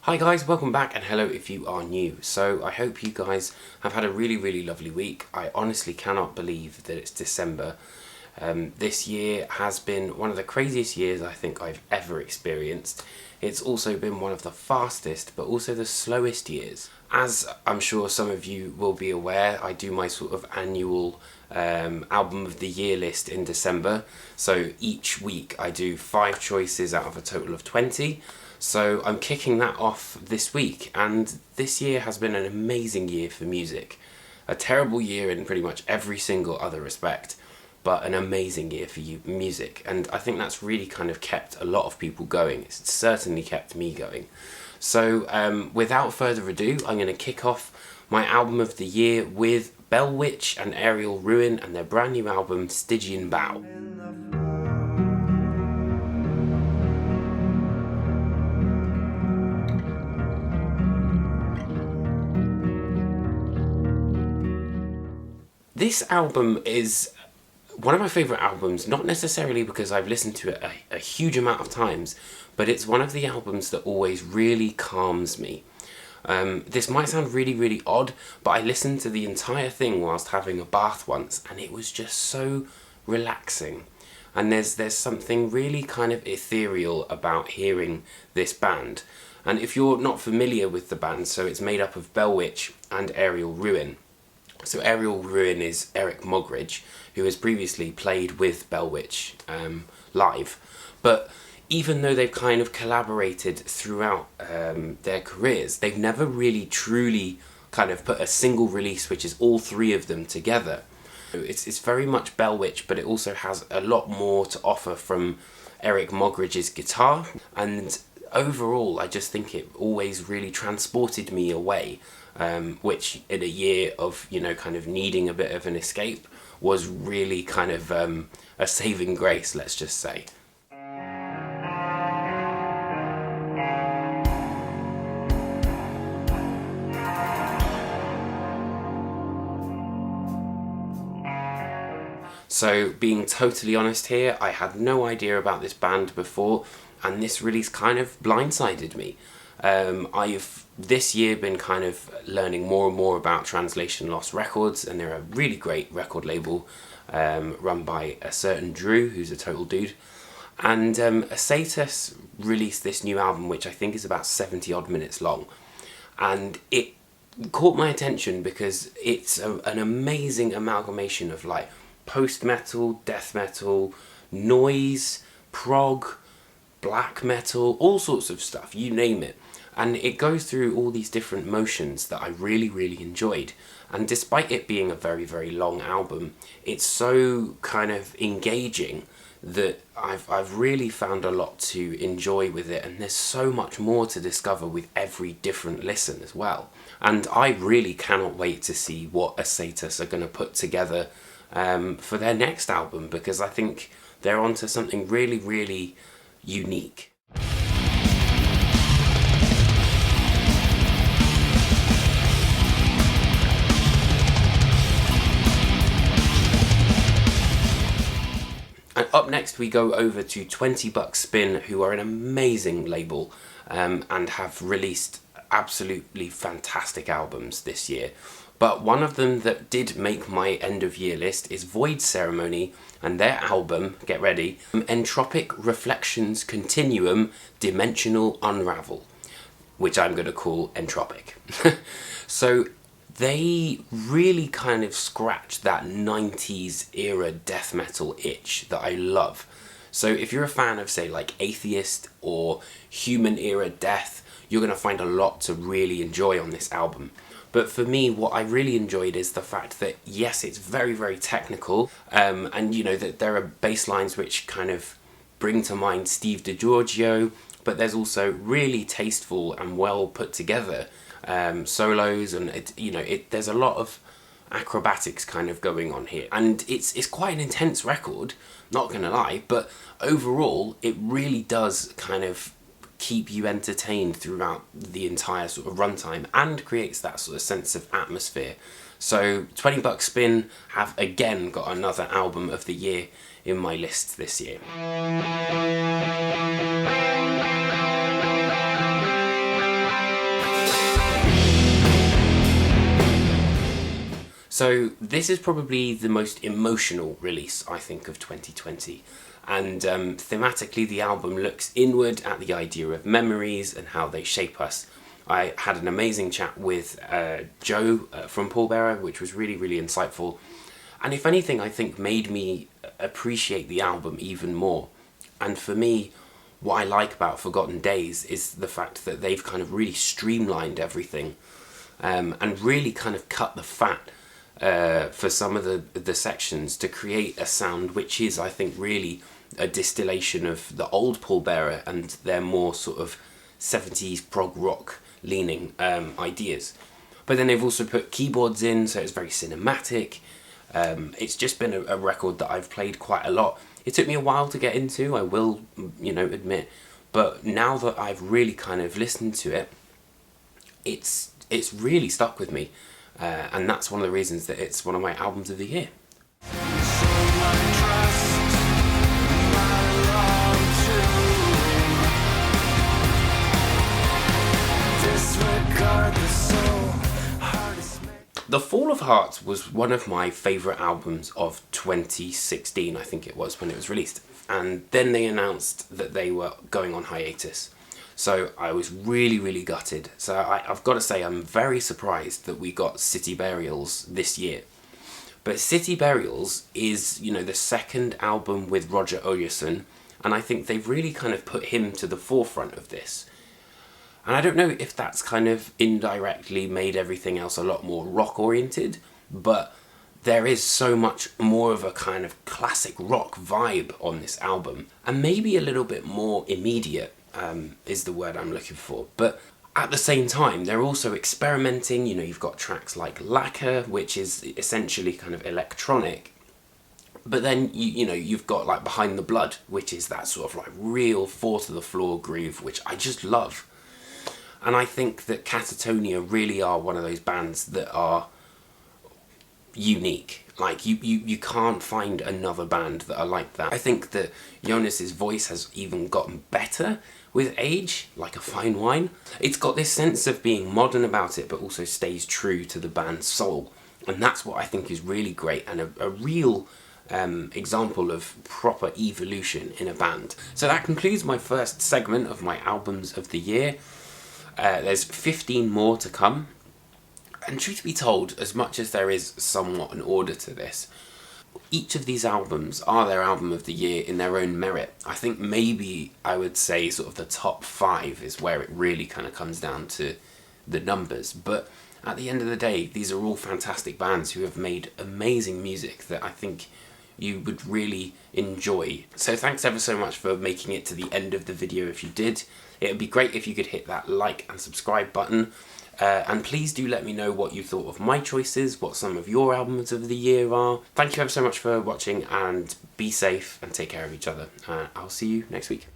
Hi guys, welcome back, and hello if you are new. So I hope you guys have had a really lovely week. I honestly cannot believe that it's December. This year has been one of the craziest years I think I've ever experienced. It's also been one of the fastest but also the slowest years. As I'm sure some of you will be aware, I do my sort of annual album of the year list in December. So each week I do 5 choices out of a total of 20. So I'm kicking that off this week, and this year has been an amazing year for music. A terrible year in pretty much every single other respect, but an amazing year for music. And I think that's really kind of kept a lot of people going. It's certainly kept me going. So without further ado, I'm going to kick off my album of the year with Bell Witch and Aerial Ruin and their brand new album Stygian Bow. This album is one of my favourite albums, not necessarily because I've listened to it a huge amount of times, but it's one of the albums that always really calms me. This might sound really odd, but I listened to the entire thing whilst having a bath once, and it was just so relaxing. And there's something really kind of ethereal about hearing this band. And if you're not familiar with the band, so it's made up of Bell Witch and Aerial Ruin. So Aerial Ruin is Eric Mogridge, who has previously played with Bell Witch live. But even though they've kind of collaborated throughout their careers, they've never really truly kind of put a single release which is all 3 of them together. It's very much Bell Witch, but it also has a lot more to offer from Eric Mogridge's guitar. And overall, I just think it always really transported me away. Which in a year of, kind of needing a bit of an escape was really kind of a saving grace, let's just say. So being totally honest here, I had no idea about this band before, and this release kind of blindsided me. I've this year been kind of learning more and more about Translation Lost Records, and they're a really great record label run by a certain Drew, who's a total dude. And Satas released this new album, which I think is about 70 odd minutes long, and it caught my attention because it's an amazing amalgamation of like post-metal, death metal, noise, prog, black metal, all sorts of stuff, you name it. And it goes through all these different motions that I really enjoyed. And despite it being a very long album, it's so kind of engaging that I've really found a lot to enjoy with it, and there's so much more to discover with every different listen as well. And I really cannot wait to see what Satas are going to put together for their next album, because I think they're onto something really unique. And up next we go over to 20 Buck Spin, who are an amazing label and have released absolutely fantastic albums this year. But one of them that did make my end of year list is Void Ceremony and their album, get ready, Entropic Reflections Continuum Dimensional Unravel, which I'm going to call Entropic. So they really kind of scratch that 90s era death metal itch that I love. So if you're a fan of, say, like Atheist or Human Era Death, you're going to find a lot to really enjoy on this album. But for me, what I really enjoyed is the fact that, yes, it's very technical, and that there are bass lines which kind of bring to mind Steve DiGiorgio, but there's also really tasteful and well put together solos, and there's a lot of acrobatics kind of going on here, and it's quite an intense record, not gonna lie, but overall it really does kind of keep you entertained throughout the entire sort of runtime and creates that sort of sense of atmosphere. So 20 Buck Spin have again got another album of the year in my list this year. So this is probably the most emotional release, I think, of 2020. And thematically, the album looks inward at the idea of memories and how they shape us. I had an amazing chat with Joe from Pallbearer, which was really, really insightful. And if anything, I think made me appreciate the album even more. And for me, what I like about Forgotten Days is the fact that they've kind of really streamlined everything and really kind of cut the fat for some of the sections to create a sound which is, I think, really a distillation of the old Pallbearer and their more sort of 70s prog rock leaning ideas. But then they've also put keyboards in, so it's very cinematic. It's just been a record that I've played quite a lot. It took me a while to get into, I will, admit, but now that I've really kind of listened to it, it's really stuck with me, and that's one of the reasons that it's one of my albums of the year. The Fall of Hearts was one of my favourite albums of 2016, I think it was, when it was released. And then they announced that they were going on hiatus. So I was really, really gutted. So I've got to say, I'm very surprised that we got City Burials this year. But City Burials is, the second album with Roger Oyarzun, and I think they've really kind of put him to the forefront of this. And I don't know if that's kind of indirectly made everything else a lot more rock-oriented, but there is so much more of a kind of classic rock vibe on this album. And maybe a little bit more immediate is the word I'm looking for. But at the same time, they're also experimenting. You've got tracks like Lacquer, which is essentially kind of electronic. But then, you've got like Behind the Blood, which is that sort of like real four-to-the-floor groove, which I just love. And I think that Katatonia really are one of those bands that are unique. Like, you can't find another band that are like that. I think that Jonas's voice has even gotten better with age, like a fine wine. It's got this sense of being modern about it, but also stays true to the band's soul. And that's what I think is really great, and a real example of proper evolution in a band. So that concludes my first segment of my albums of the year. There's 15 more to come, and truth be told, as much as there is somewhat an order to this, each of these albums are their album of the year in their own merit. I think maybe I would say sort of the top 5 is where it really kind of comes down to the numbers, but at the end of the day, these are all fantastic bands who have made amazing music that I think you would really enjoy. So thanks ever so much for making it to the end of the video if you did. It would be great if you could hit that like and subscribe button. And please do let me know what you thought of my choices, what some of your albums of the year are. Thank you ever so much for watching, and be safe and take care of each other. I'll see you next week.